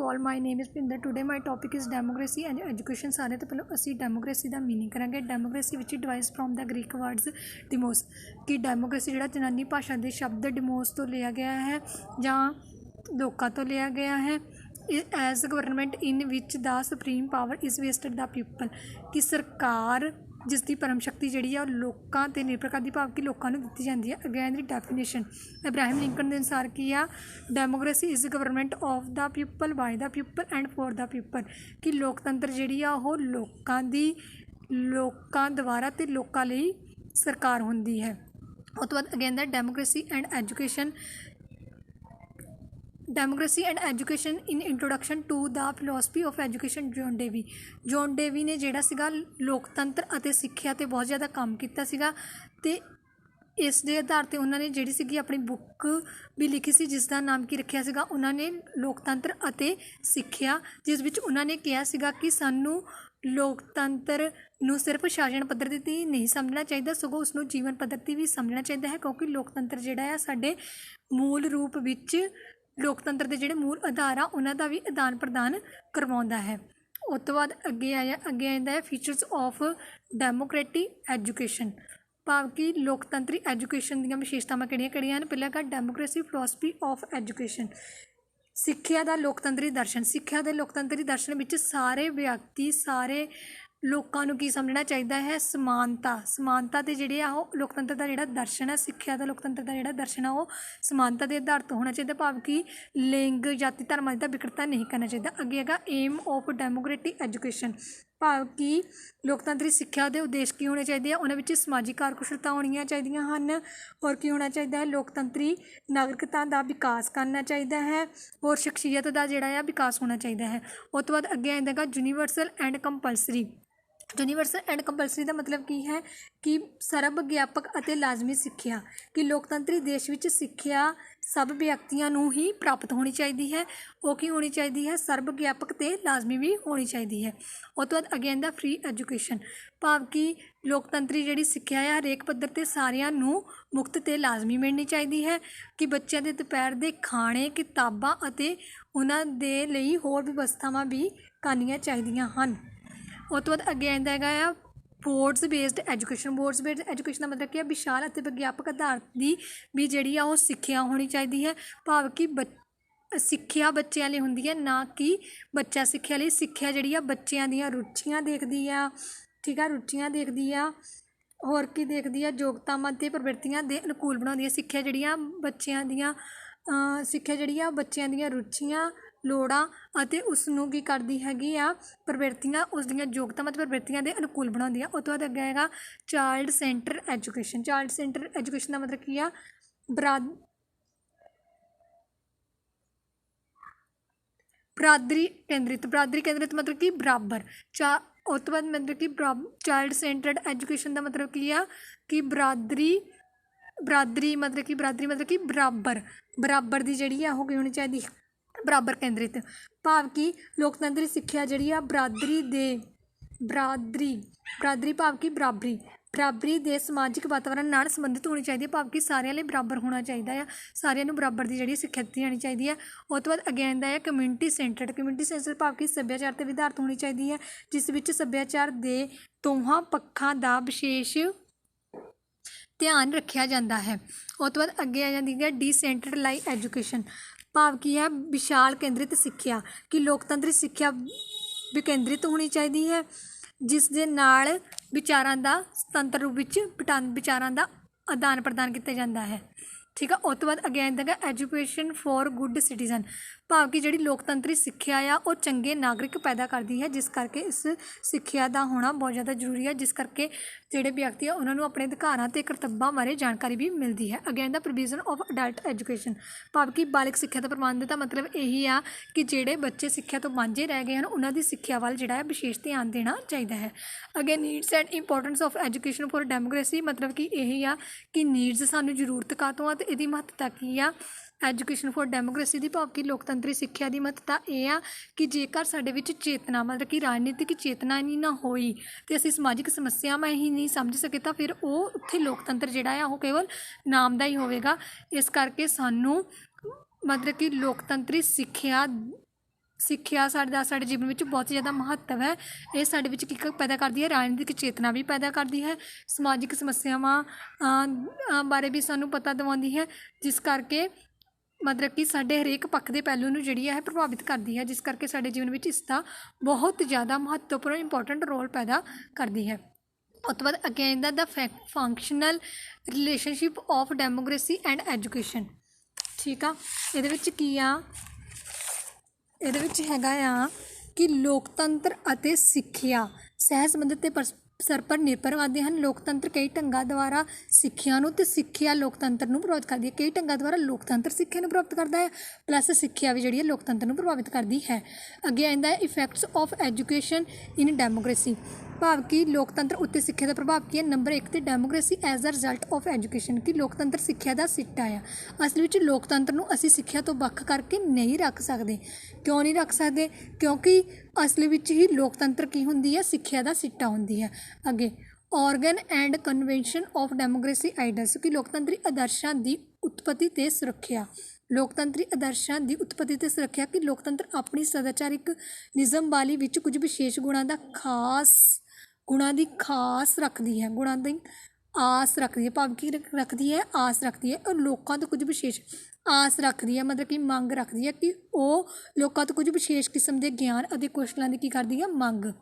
All my name is Pinder. Today my topic is democracy and education. सारे तो पहले असी डेमोक्रेसी का मीनिंग करांगे। Democracy which device from the Greek words Deimos, कि डेमोक्रेसी जिहड़ा यूनानी भाषा के शब्द डिमोस तो लिया गया है जां लोकां तो लिया गया है। As government in which the supreme power is vested the people, कि सरकार जिसकी परम शक्ति जी लोगों पर निर्भर करती, भाव कि लोगों को दी जाती है। Again the definition Abraham Lincoln के अनुसार की आ democracy is government of the people by the people and for the people, कि लोकतंत्र जी लोगों द्वारा तो लोगों लिए सरकार होंदी है। उस तो बाद again the democracy and education in introduction to the philosophy of education John Dewey ने जिहड़ा सीगा लोकतंत्र अते सिक्ख्या ते बहुत ज़्यादा काम किया सीगा, ते इस दे आधार पर उन्होंने जिहड़ी सीगी अपनी बुक भी लिखी सी जिसका नाम की रखिया सीगा उन्होंने लोकतंत्र अते सिक्ख्या, जिस विच उन्होंने कहा सीगा कि सानू लोकतंत्र नूं सिर्फ शासन पद्धति ते नहीं समझना चाहिए सगों उसनूं जीवन पद्धति भी समझना चाहिए है, क्योंकि लोकतंत्र जिहड़ा है साडे मूल रूप विच लोकतंत्र के जिहड़े मूल आधार आ उन्हां दा भी आदान प्रदान करवाउंदा है। उस तो बाद अगे आंदा है फीचर्स ऑफ डेमोक्रेटिक एजुकेशन, भाव कि लोकतंत्री एजुकेशन दीयां विशेषतावां किहड़ियां-किहड़ियां हन। पहला है डेमोक्रेसी फिलोसफी ऑफ एजुकेशन, सिक्ख्या दा लोकतंत्री दर्शन। सिक्ख्या दे लोकतंत्री दर्शन विच सारे व्यक्ति सारे लोगों को की समझना चाहिए है समानता ते जिहड़े आ ओह लोकतंत्र का जिहड़ा दर्शन है, सिक्ख्या दा लोकतंत्र का जिहड़ा दर्शन है वो समानता के आधार तो होना चाहिए, भाव कि लिंग जाति धर्म का विकृता नहीं करना चाहिए। अगे हैगा एम ऑफ डेमोक्रेटिक एजुकेशन, भाव कि लोकतंत्री सिक्ख्या के उद्देश्य की होने चाहिए, उन्होंने समाजिक कारकुशलता होनी चाहिए हैं, और की होना चाहिए है लोकतंत्री नागरिकता का विकास करना चाहिए है, और शख्सियत का जोड़ा विकास होना चाहिए है। उस तो बाद अगे आएगा universal and compulsory. Universal and compulsory का मतलब की है कि सर्व व्यापक अते लाजमी सिक्ख्या, कि लोकतंत्री देश विच सिक्ख्या सब व्यक्तियों को ही प्राप्त होनी चाहिए है, वो की होनी चाहिए है सर्व व्यापक ते लाजमी भी होनी चाहिए है। उस तो बाद अगे आंदा फ्री एजुकेशन, भाव कि लोकतंत्री जी सिक्ख्या है हरेक पद्धर ते सारिਆਂ ਨੂੰ मुफ्त ते लाजमी मिलनी चाहिए है, कि बच्चों के दोपहर के खाने किताबां अते उन्हां दे लई होर व्यवस्थावां भी करनियां चाहिए हैं। उस तो बाद अगे आंदा है boards based education. Boards based education का मतलब क्या है विशाल और विज्ञापक आधार की भी जी सिक्ख्या होनी चाहिए है, भाव कि सिक्ख्या बच्चों लिए होंगी है ना कि बच्चा सिक्ख्या लिए। सिक्ख्या जी बच्चों दी रुचियां देखती है, ठीक है, रुचियां देखती है, होर की देखती है योग्यतावां ते प्रवृत्तियां दे अनुकूल बनाती है। सिक्ख्या जी बच्चों दी सिक्ख्या जी बच्चों दी रुचियां लोड़ां अते उसनूं की करती हैगी आ प्रवृत्तियां उसदियां योग्यतावां ते प्रवृत्तियां दे अनुकूल बनाउंदी है। उस तो बाद अगे आएगा child centre education. Child centre education का मतलब की आ बरादरी केंद्रित मतलब कि बराबर उस तो बाद मतलब कि चाइल्ड सेंटर्ड एजुकेशन का मतलब की आ कि बरादरी मतलब कि बराबर की जी होनी चाहिए, बराबर केंद्रित, भाव कि लोकतंत्री सिक्ख्या जी बरादरी भाव कि बराबरी दे समाजिक वातावरण नाल संबंधित होनी चाहिए, भाव कि सारिਆਂ लिए बराबर होना चाहिए है, सारिਆਂ नूं बराबर की जी सिक्ख्या दी जानी चाहिए है। उस तो बाद अगे आंदा है कम्यूनिटी सेंटर्ड भाव कि सभ्याचार ते विधारत होनी चाहिए है, जिस विच सभ्याचार दे दोहां पक्षां दा विशेष ध्यान रखा जाता है। उस तो बाद अगे आ जाती है डिसेंट्रलाइज एजुकेशन, भाव की है विशाल केंद्रित सिक्ख्या, कि लोकतंत्री सिक्ख्या विकेंद्रित होनी चाहिए है, जिस दे नाल विचारां दा स्वतंत्र रूप विच विचारां दा आदान प्रदान किया जाता है, ठीक है। उस तो बाद अगे आंदा है एजुकेशन फॉर गुड सिटीजन, भाव कि जी लोकतंत्री सिक्ख्या आ वो चंगे नागरिक पैदा करती है, जिस करके इस सिक्ख्या का होना बहुत ज़्यादा जरूरी है, जिस करके जोड़े व्यक्ति है उन्होंने अपने अधिकारों ते कर्तव्यों बारे जानकारी भी मिलती है। अगे आंदा प्रोविजन ऑफ अडल्ट एजुकेशन, भाव कि बालिग सिक्ख्या का प्रबंध का मतलब यही आ कि जोड़े बच्चे सिक्ख्या तो वांझे रह गए हैं उन्होंने सिक्ख्या वाल जोड़ा है विशेष ध्यान देना चाहिए है। अगे needs and importance of education for democracy, मतलब कि यही आ कि नीड्स सानू जरूरत कातों आ ते इहदी महत्ता की आ एजुकेशन फॉर डेमोक्रेसी की, भाव कि लोकतंत्री सिक्ख्या की महत्ता यह आ कि जेकर साडे विच चेतना मतलब कि राजनीतिक चेतना ही ना होई तो असीं समाजिक समस्यावां ही नहीं समझ सके तो फिर वो उत्थे लोकतंत्र जिहड़ा आ वो केवल नाम का ही होवेगा। इस करके सानू मतलब कि लोकतंत्री सिक्ख्या ਸਿੱਖਿਆ ਸਾਡੇ ਜੀਵਨ ਵਿੱਚ ਬਹੁਤ ਜ਼ਿਆਦਾ ਮਹੱਤਵ ਹੈ। ਇਹ ਸਾਡੇ ਵਿੱਚ ਕੀ ਪੈਦਾ ਕਰਦੀ ਹੈ, ਰਾਜਨੀਤਿਕ ਚੇਤਨਾ ਵੀ ਪੈਦਾ ਕਰਦੀ ਹੈ, ਸਮਾਜਿਕ ਸਮੱਸਿਆਵਾਂ ਬਾਰੇ ਵੀ ਸਾਨੂੰ ਪਤਾ ਦਿਵਾਉਂਦੀ ਹੈ, ਜਿਸ ਕਰਕੇ ਮਤਲਬ ਕਿ ਸਾਡੇ ਹਰੇਕ ਪੱਖ ਦੇ ਪਹਿਲੂ ਨੂੰ ਜਿਹੜੀ ਹੈ ਪ੍ਰਭਾਵਿਤ ਕਰਦੀ ਹੈ, ਜਿਸ ਕਰਕੇ ਸਾਡੇ ਜੀਵਨ ਵਿੱਚ ਇਸ ਦਾ ਬਹੁਤ ਜ਼ਿਆਦਾ ਮਹੱਤਵਪੂਰਨ ਇੰਪੋਰਟੈਂਟ ਰੋਲ ਪੈਦਾ ਕਰਦੀ ਹੈ। ਉਸ ਤੋਂ ਬਾਅਦ ਅੱਗੇ ਆਉਂਦਾ ਦਾ functional relationship of democracy and education. ਠੀਕ ਆ, ਇਹਦੇ ਵਿੱਚ ਕੀ ਆ, ਇਹਦੇ ਵਿੱਚ ਹੈਗਾ ਆ ਕਿ ਲੋਕਤੰਤਰ ਅਤੇ ਸਿੱਖਿਆ ਸਹਿ ਸੰਬੰਧਿਤ ਤੇ ਪਰਸਪਰ ਪਰ ਨਿਰਭਰ ਕਰਦੇ ਹਨ। ਲੋਕਤੰਤਰ ਕਈ ਢੰਗਾਂ ਦੁਆਰਾ ਸਿੱਖਿਆ ਨੂੰ ਅਤੇ ਸਿੱਖਿਆ ਲੋਕਤੰਤਰ ਨੂੰ ਪ੍ਰਭਾਵਿਤ ਕਰਦੀ ਹੈ। ਕਈ ਢੰਗਾਂ ਦੁਆਰਾ ਲੋਕਤੰਤਰ ਸਿੱਖਿਆ ਨੂੰ ਪ੍ਰਭਾਵਿਤ ਕਰਦਾ ਹੈ, ਪਲੱਸ ਸਿੱਖਿਆ ਵੀ ਜਿਹੜੀ ਹੈ ਲੋਕਤੰਤਰ ਨੂੰ ਪ੍ਰਭਾਵਿਤ ਕਰਦੀ ਹੈ। ਅੱਗੇ ਆਉਂਦਾ ਹੈ effects of education in democracy, ਭਾਵ ਕਿ ਲੋਕਤੰਤਰ ਉੱਤੇ ਸਿੱਖਿਆ ਦਾ ਪ੍ਰਭਾਵ ਕੀ ਹੈ। ਨੰਬਰ 1 ਤੇ democracy as a result of education, ਕਿ ਲੋਕਤੰਤਰ ਸਿੱਖਿਆ ਦਾ ਸਿੱਟਾ ਆ। ਅਸਲ ਵਿੱਚ ਲੋਕਤੰਤਰ ਨੂੰ ਅਸੀਂ ਸਿੱਖਿਆ ਤੋਂ ਵੱਖ ਕਰਕੇ ਨਹੀਂ ਰੱਖ ਸਕਦੇ। ਕਿਉਂ ਨਹੀਂ ਰੱਖ ਸਕਦੇ? ਕਿਉਂਕਿ ਅਸਲ ਵਿੱਚ ਹੀ ਲੋਕਤੰਤਰ ਕੀ ਹੁੰਦੀ ਹੈ, ਸਿੱਖਿਆ ਦਾ ਸਿੱਟਾ ਹੁੰਦੀ ਹੈ। ਅੱਗੇ organ and convention of democracy ideals, ਕਿ ਲੋਕਤੰਤਰੀ ਆਦਰਸ਼ਾਂ ਦੀ ਉਤਪਤੀ ਤੇ ਸੁਰੱਖਿਆ। ਲੋਕਤੰਤਰੀ ਆਦਰਸ਼ਾਂ ਦੀ ਉਤਪਤੀ ਤੇ ਸੁਰੱਖਿਆ, ਕਿ ਲੋਕਤੰਤਰ ਆਪਣੀ ਸਦਾਚਾਰਿਕ ਨਿਯਮਾਵਲੀ ਵਿੱਚ ਕੁਝ ਵਿਸ਼ੇਸ਼ ਗੁਣਾਂ ਦੀ ਖਾਸ ਰੱਖਦੀ ਹੈ, ਗੁਣਾਂ ਦੀ ਆਸ ਰੱਖਦੀ ਹੈ, ਭਾਵ ਕਿ ਰੱਖਦੀ ਹੈ, ਆਸ ਰੱਖਦੀ ਹੈ, ਔਰ ਲੋਕਾਂ ਤੋਂ ਕੁਝ ਵਿਸ਼ੇਸ਼ ਆਸ ਰੱਖਦੀ ਹੈ, ਮਤਲਬ ਕਿ ਮੰਗ ਰੱਖਦੀ ਹੈ ਕਿ ਉਹ ਲੋਕਾਂ ਤੋਂ ਕੁਝ ਵਿਸ਼ੇਸ਼ ਕਿਸਮ ਦੇ ਗਿਆਨ ਅਤੇ ਕੌਸ਼ਲਾਂ ਦੀ ਕੀ ਕਰਦੀ ਹੈ, ਮੰਗ।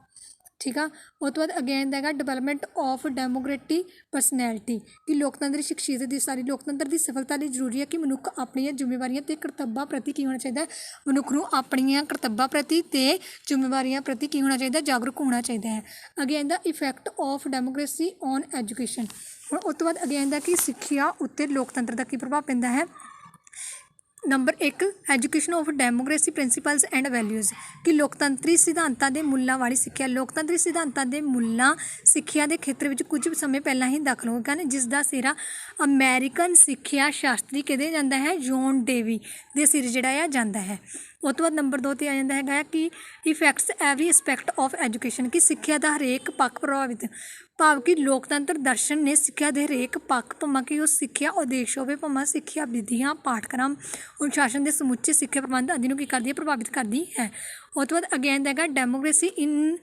ਠੀਕ ਆ, ਉਹ ਤੋਂ ਬਾਅਦ ਅੱਗੇ ਆਉਂਦਾ ਹੈਗਾ ਡਿਵੈਲਪਮੈਂਟ ਆਫ ਡੈਮੋਕ੍ਰੇਟਿਕ ਪਰਸਨੈਲਿਟੀ, ਕਿ ਲੋਕਤੰਤਰੀ ਸ਼ਖਸੀਅਤ ਦੀ ਲੋਕਤੰਤਰ ਦੀ ਸਫਲਤਾ ਲਈ ਜ਼ਰੂਰੀ ਹੈ ਕਿ ਮਨੁੱਖ ਆਪਣੀਆਂ ਜ਼ਿੰਮੇਵਾਰੀਆਂ ਅਤੇ ਕਰਤੱਵਾਂ ਪ੍ਰਤੀ ਕੀ ਹੋਣਾ ਚਾਹੀਦਾ ਹੈ, ਮਨੁੱਖ ਨੂੰ ਆਪਣੀਆਂ ਕਰਤੱਵਾਂ ਪ੍ਰਤੀ ਅਤੇ ਜ਼ਿੰਮੇਵਾਰੀਆਂ ਪ੍ਰਤੀ ਕੀ ਹੋਣਾ ਚਾਹੀਦਾ, ਜਾਗਰੂਕ ਹੋਣਾ ਚਾਹੀਦਾ ਹੈ। ਅੱਗੇ ਆਉਂਦਾ effect of democracy on education. ਹੁਣ ਉਸ ਤੋਂ ਬਾਅਦ ਅੱਗੇ ਆਉਂਦਾ ਕਿ ਸਿੱਖਿਆ ਉੱਤੇ ਲੋਕਤੰਤਰ ਦਾ ਕੀ ਪ੍ਰਭਾਵ ਪੈਂਦਾ ਹੈ। Number 1 education of democracy principals and values, ਕਿ ਲੋਕਤੰਤਰੀ ਸਿਧਾਂਤਾਂ ਦੇ ਮੁੱਲਾਂ ਵਾਲੀ ਸਿੱਖਿਆ। ਲੋਕਤੰਤਰੀ ਸਿਧਾਂਤਾਂ ਦੇ ਮੁੱਲਾਂ ਸਿੱਖਿਆ ਦੇ ਖੇਤਰ ਵਿੱਚ ਕੁਝ ਸਮੇਂ ਪਹਿਲਾਂ ਹੀ ਦਾਖਲ ਹੋ ਗਏ ਹਨ, ਜਿਸ ਦਾ ਸਿਰਾ ਅਮੈਰੀਕਨ ਸਿੱਖਿਆ ਸ਼ਾਸਤਰੀ ਕਿਹਦੇ ਜਾਂਦਾ ਹੈ, ਜੌਨ ਡੇਵੀ ਦੇ ਸਿਰ ਜਿਹੜਾ ਆ ਜਾਂਦਾ ਹੈ। ਉਹ ਤੋਂ ਬਾਅਦ ਨੰਬਰ 2 'ਤੇ ਆ ਜਾਂਦਾ ਹੈਗਾ ਕਿ effects every aspect of education, ਕਿ ਸਿੱਖਿਆ ਦਾ ਹਰੇਕ ਪੱਖ ਪ੍ਰਭਾਵਿਤ, ਭਾਵ ਕਿ ਲੋਕਤੰਤਰ ਦਰਸ਼ਨ ਨੇ ਸਿੱਖਿਆ ਦੇ ਹਰੇਕ ਪੱਖ, ਭਾਵੇਂ ਕਿ ਉਹ ਸਿੱਖਿਆ ਉਦੇਸ਼ ਹੋਵੇ, ਭਾਵੇਂ ਸਿੱਖਿਆ ਵਿਧੀਆਂ, ਪਾਠਕ੍ਰਮ, ਅਨੁਸ਼ਾਸਨ ਦੇ ਸਮੁੱਚੇ ਸਿੱਖਿਆ ਪ੍ਰਬੰਧ ਆਦਿ ਨੂੰ ਕੀ ਕਰਦੀ ਹੈ, ਪ੍ਰਭਾਵਿਤ ਕਰਦੀ ਹੈ। ਉਹ ਤੋਂ ਬਾਅਦ ਅੱਗੇ ਆਉਂਦਾ ਹੈਗਾ democracy in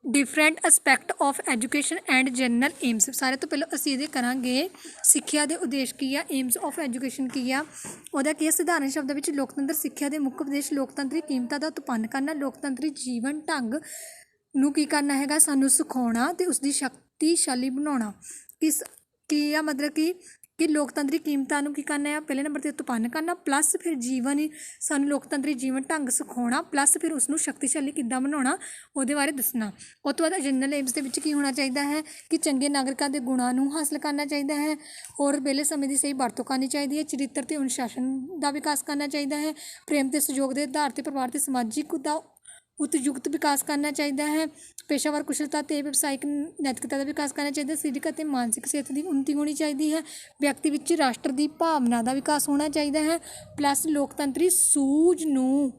different aspect of education and general AIIMS. ਸਾਰੇ ਤੋਂ ਪਹਿਲਾਂ ਅਸੀਂ ਇਹਦੇ ਕਰਾਂਗੇ ਸਿੱਖਿਆ ਦੇ ਉਦੇਸ਼ ਕੀ ਆ, ਏਮਸ ਆਫ ਐਜੂਕੇਸ਼ਨ ਕੀ ਆ, ਉਹਦਾ ਕੀ ਸਧਾਰਨ ਸ਼ਬਦਾਂ ਵਿੱਚ ਲੋਕਤੰਤਰ ਸਿੱਖਿਆ ਦੇ ਮੁੱਖ ਉਦੇਸ਼ ਲੋਕਤੰਤਰੀ ਕੀਮਤਾਂ ਦਾ ਉਤਪੰਨ ਕਰਨਾ, ਲੋਕਤੰਤਰੀ ਜੀਵਨ ਢੰਗ ਨੂੰ ਕੀ ਕਰਨਾ ਹੈਗਾ, ਸਾਨੂੰ ਸਿਖਾਉਣਾ ਅਤੇ ਉਸਦੀ ਸ਼ਕਤੀਸ਼ਾਲੀ ਬਣਾਉਣਾ। ਕੀ ਆ ਮਤਲਬ ਕਿ ਲੋਕਤੰਤਰੀ ਕੀਮਤਾਂ ਨੂੰ ਕੀ ਕਰਨਾ ਆ, ਪਹਿਲੇ ਨੰਬਰ 'ਤੇ ਉਤਪੰਨ ਕਰਨਾ, ਪਲੱਸ ਫਿਰ ਸਾਨੂੰ ਲੋਕਤੰਤਰੀ ਜੀਵਨ ਢੰਗ ਸਿਖਾਉਣਾ, ਪਲੱਸ ਫਿਰ ਉਸਨੂੰ ਸ਼ਕਤੀਸ਼ਾਲੀ ਕਿੱਦਾਂ ਬਣਾਉਣਾ ਉਹਦੇ ਬਾਰੇ ਦੱਸਣਾ। ਉਹ ਤੋਂ ਬਾਅਦ ਜਨਰਲ ਏਮਸ ਦੇ ਵਿੱਚ ਕੀ ਹੋਣਾ ਚਾਹੀਦਾ ਹੈ ਕਿ ਚੰਗੇ ਨਾਗਰਿਕਾਂ ਦੇ ਗੁਣਾਂ ਨੂੰ ਹਾਸਲ ਕਰਨਾ ਚਾਹੀਦਾ ਹੈ, ਹੋਰ ਵਿਹਲੇ ਸਮੇਂ ਦੀ ਸਹੀ ਵਰਤੋਂ ਕਰਨੀ ਚਾਹੀਦੀ ਹੈ, ਚਰਿੱਤਰ ਅਤੇ ਅਨੁਸ਼ਾਸਨ ਦਾ ਵਿਕਾਸ ਕਰਨਾ ਚਾਹੀਦਾ ਹੈ, ਪ੍ਰੇਮ ਅਤੇ ਸਹਿਯੋਗ ਦੇ ਆਧਾਰ 'ਤੇ ਪਰਿਵਾਰ ਅਤੇ ਸਮਾਜਿਕ ਦਾ ਉਤਯੁਕਤ ਵਿਕਾਸ ਕਰਨਾ ਚਾਹੀਦਾ ਹੈ, ਪੇਸ਼ਾਵਰ ਕੁਸ਼ਲਤਾ ਅਤੇ ਵਿਵਸਾਇਕ ਨੈਤਿਕਤਾ ਦਾ ਵਿਕਾਸ ਕਰਨਾ ਚਾਹੀਦਾ, ਸਰੀਰਕ ਅਤੇ ਮਾਨਸਿਕ ਸਿਹਤ ਦੀ ਉੱਨਤੀ ਹੋਣੀ ਚਾਹੀਦੀ ਹੈ, ਵਿਅਕਤੀ ਵਿੱਚ ਰਾਸ਼ਟਰ ਦੀ ਭਾਵਨਾ ਦਾ ਵਿਕਾਸ ਹੋਣਾ ਚਾਹੀਦਾ ਹੈ, ਪਲੱਸ ਲੋਕਤੰਤਰੀ ਸੂਝ ਨੂੰ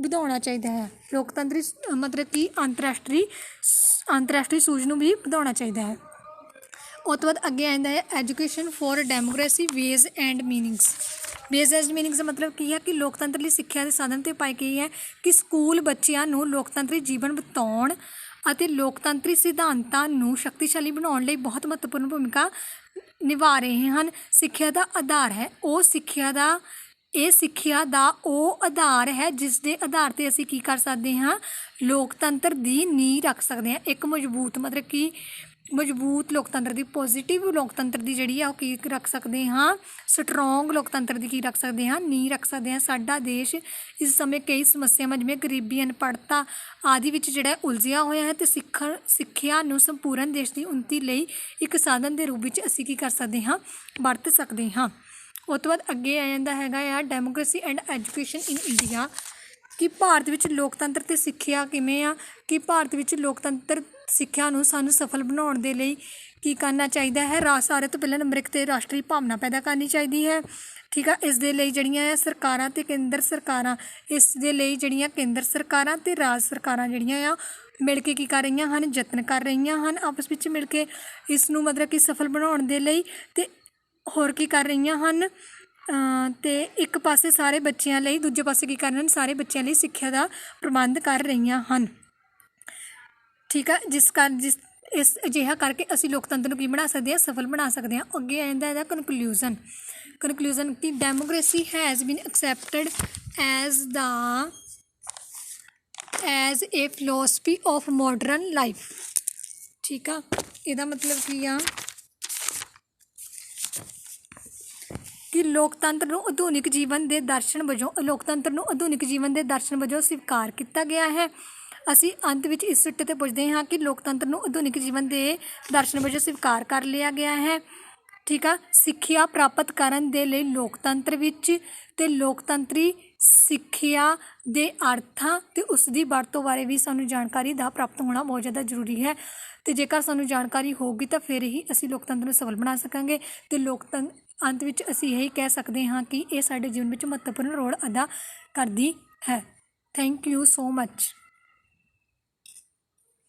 ਵਧਾਉਣਾ ਚਾਹੀਦਾ ਹੈ। ਲੋਕਤੰਤਰੀ ਮਤਲਬ ਕਿ ਅੰਤਰਰਾਸ਼ਟਰੀ ਸੂਝ ਨੂੰ ਵੀ ਵਧਾਉਣਾ ਚਾਹੀਦਾ ਹੈ। ਉਸ ਤੋਂ ਬਾਅਦ ਅੱਗੇ ਆਉਂਦਾ ਹੈ education for democracy ways and meanings. Ways and meanings ਦਾ ਮਤਲਬ ਕੀ ਹੈ ਕਿ ਲੋਕਤੰਤਰ ਲਈ ਸਿੱਖਿਆ ਦੇ ਸਾਧਨ ਅਤੇ ਉਪਾਅ ਕੀ ਹੈ ਕਿ ਸਕੂਲ ਬੱਚਿਆਂ ਨੂੰ ਲੋਕਤੰਤਰੀ ਜੀਵਨ ਬਿਤਾਉਣ ਅਤੇ ਲੋਕਤੰਤਰੀ ਸਿਧਾਂਤਾਂ ਨੂੰ ਸ਼ਕਤੀਸ਼ਾਲੀ ਬਣਾਉਣ ਲਈ ਬਹੁਤ ਮਹੱਤਵਪੂਰਨ ਭੂਮਿਕਾ ਨਿਭਾ ਰਹੇ ਹਨ। ਸਿੱਖਿਆ ਦਾ ਆਧਾਰ ਹੈ ਇਹ ਸਿੱਖਿਆ ਦਾ ਉਹ ਆਧਾਰ ਹੈ ਜਿਸ ਦੇ ਆਧਾਰ 'ਤੇ ਅਸੀਂ ਕੀ ਕਰ ਸਕਦੇ ਹਾਂ, ਲੋਕਤੰਤਰ ਦੀ ਨੀਂਹ ਰੱਖ ਸਕਦੇ ਹਾਂ। ਇੱਕ ਮਜ਼ਬੂਤ ਲੋਕਤੰਤਰ ਦੀ, ਪੋਜ਼ੀਟਿਵ ਲੋਕਤੰਤਰ ਦੀ ਜਿਹੜੀ ਆ ਉਹ ਕੀ ਰੱਖ ਸਕਦੇ ਹਾਂ, ਸਟਰੋਂਗ ਲੋਕਤੰਤਰ ਦੀ ਕੀ ਰੱਖ ਸਕਦੇ ਹਾਂ, ਨੀਂਹ ਰੱਖ ਸਕਦੇ ਹਾਂ। ਸਾਡਾ ਦੇਸ਼ ਇਸ ਸਮੇਂ ਕਈ ਸਮੱਸਿਆਵਾਂ ਜਿਵੇਂ ਗਰੀਬੀ, ਅਨਪੜ੍ਹਤਾ ਆਦਿ ਵਿੱਚ ਜਿਹੜਾ ਉਲਝਿਆ ਹੋਇਆ ਹੈ ਅਤੇ ਸਿੱਖਿਆ ਨੂੰ ਸੰਪੂਰਨ ਦੇਸ਼ ਦੀ ਉੱਨਤੀ ਲਈ ਇੱਕ ਸਾਧਨ ਦੇ ਰੂਪ ਵਿੱਚ ਅਸੀਂ ਕੀ ਕਰ ਸਕਦੇ ਹਾਂ, ਵਰਤ ਸਕਦੇ ਹਾਂ। ਉਸ ਤੋਂ ਬਾਅਦ ਅੱਗੇ ਆ ਜਾਂਦਾ ਹੈਗਾ ਆ democracy and education in India, ਕਿ ਭਾਰਤ ਵਿੱਚ ਲੋਕਤੰਤਰ ਅਤੇ ਸਿੱਖਿਆ ਕਿਵੇਂ ਆ, ਕਿ ਭਾਰਤ ਵਿੱਚ ਲੋਕਤੰਤਰ ਸਿੱਖਿਆ ਨੂੰ ਸਾਨੂੰ ਸਫਲ ਬਣਾਉਣ ਦੇ ਲਈ ਕੀ ਕਰਨਾ ਚਾਹੀਦਾ ਹੈ, ਸਾਰੇ ਤੋਂ ਪਹਿਲਾਂ ਨੰਬਰ 1 'ਤੇ ਰਾਸ਼ਟਰੀ ਭਾਵਨਾ ਪੈਦਾ ਕਰਨੀ ਚਾਹੀਦੀ ਹੈ। ਠੀਕ ਆ, ਇਸ ਦੇ ਲਈ ਜਿਹੜੀਆਂ ਆ ਸਰਕਾਰਾਂ ਅਤੇ ਕੇਂਦਰ ਸਰਕਾਰਾਂ, ਇਸ ਦੇ ਲਈ ਜਿਹੜੀਆਂ ਕੇਂਦਰ ਸਰਕਾਰਾਂ ਅਤੇ ਰਾਜ ਸਰਕਾਰਾਂ ਜਿਹੜੀਆਂ ਆ ਮਿਲ ਕੇ ਕੀ ਕਰ ਰਹੀਆਂ ਹਨ, ਯਤਨ ਕਰ ਰਹੀਆਂ ਹਨ ਆਪਸ ਵਿੱਚ ਮਿਲ ਕੇ ਇਸ ਨੂੰ ਮਤਲਬ ਕਿ ਸਫਲ ਬਣਾਉਣ ਦੇ ਲਈ, ਅਤੇ ਹੋਰ ਕੀ ਕਰ ਰਹੀਆਂ ਹਨ, ਤੇ ਇੱਕ ਪਾਸੇ ਸਾਰੇ ਬੱਚਿਆਂ ਲਈ, ਦੂਜੇ ਪਾਸੇ ਕੀ ਕਰ ਰਹੇ ਹਨ, ਸਾਰੇ ਬੱਚਿਆਂ ਲਈ ਸਿੱਖਿਆ ਦਾ ਪ੍ਰਬੰਧ ਕਰ ਰਹੀਆਂ ਹਨ। ਠੀਕ ਆ, ਜਿਸ ਇਸ ਅਜਿਹਾ ਕਰਕੇ ਅਸੀਂ ਲੋਕਤੰਤਰ ਨੂੰ ਕੀ ਬਣਾ ਸਕਦੇ ਹਾਂ, ਸਫਲ ਬਣਾ ਸਕਦੇ ਹਾਂ। ਅੱਗੇ ਆ ਜਾਂਦਾ ਇਹਦਾ ਕਨਕਲੂਜਨ ਕਿ democracy has been accepted as a philosophy of modern life. ਠੀਕ ਆ, ਇਹਦਾ ਮਤਲਬ ਕੀ ਆ ਕਿ ਲੋਕਤੰਤਰ ਨੂੰ ਆਧੁਨਿਕ ਜੀਵਨ ਦੇ ਦਰਸ਼ਨ ਵਜੋਂ ਸਵੀਕਾਰ ਕੀਤਾ ਗਿਆ ਹੈ। ਅਸੀਂ ਅੰਤ ਵਿੱਚ ਇਸ ਸਿੱਟੇ 'ਤੇ ਪੁੱਜਦੇ ਹਾਂ ਕਿ ਲੋਕਤੰਤਰ ਨੂੰ ਆਧੁਨਿਕ ਜੀਵਨ ਦੇ ਦਰਸ਼ਨ ਵਜੋਂ ਸਵੀਕਾਰ ਕਰ ਲਿਆ ਗਿਆ ਹੈ। ਠੀਕ ਆ, ਸਿੱਖਿਆ ਪ੍ਰਾਪਤ ਕਰਨ ਦੇ ਲਈ ਲੋਕਤੰਤਰ ਵਿੱਚ ਅਤੇ ਲੋਕਤੰਤਰੀ ਸਿੱਖਿਆ ਦੇ ਅਰਥਾਂ ਅਤੇ ਉਸ ਦੀ ਵਰਤੋਂ ਬਾਰੇ ਵੀ ਸਾਨੂੰ ਜਾਣਕਾਰੀ ਦਾ ਪ੍ਰਾਪਤ ਹੋਣਾ ਬਹੁਤ ਜ਼ਿਆਦਾ ਜ਼ਰੂਰੀ ਹੈ। ਅਤੇ ਜੇਕਰ ਸਾਨੂੰ ਜਾਣਕਾਰੀ ਹੋਊਗੀ ਤਾਂ ਫਿਰ ਹੀ ਅਸੀਂ ਲੋਕਤੰਤਰ ਨੂੰ ਸਫਲ ਬਣਾ ਸਕਾਂਗੇ। ਅਤੇ ਅੰਤ ਵਿੱਚ ਅਸੀਂ ਇਹੀ ਕਹਿ ਸਕਦੇ ਹਾਂ ਕਿ ਇਹ ਸਾਡੇ ਜੀਵਨ ਵਿੱਚ ਮਹੱਤਵਪੂਰਨ ਰੋਲ ਅਦਾ ਕਰਦੀ ਹੈ। Thank you so much.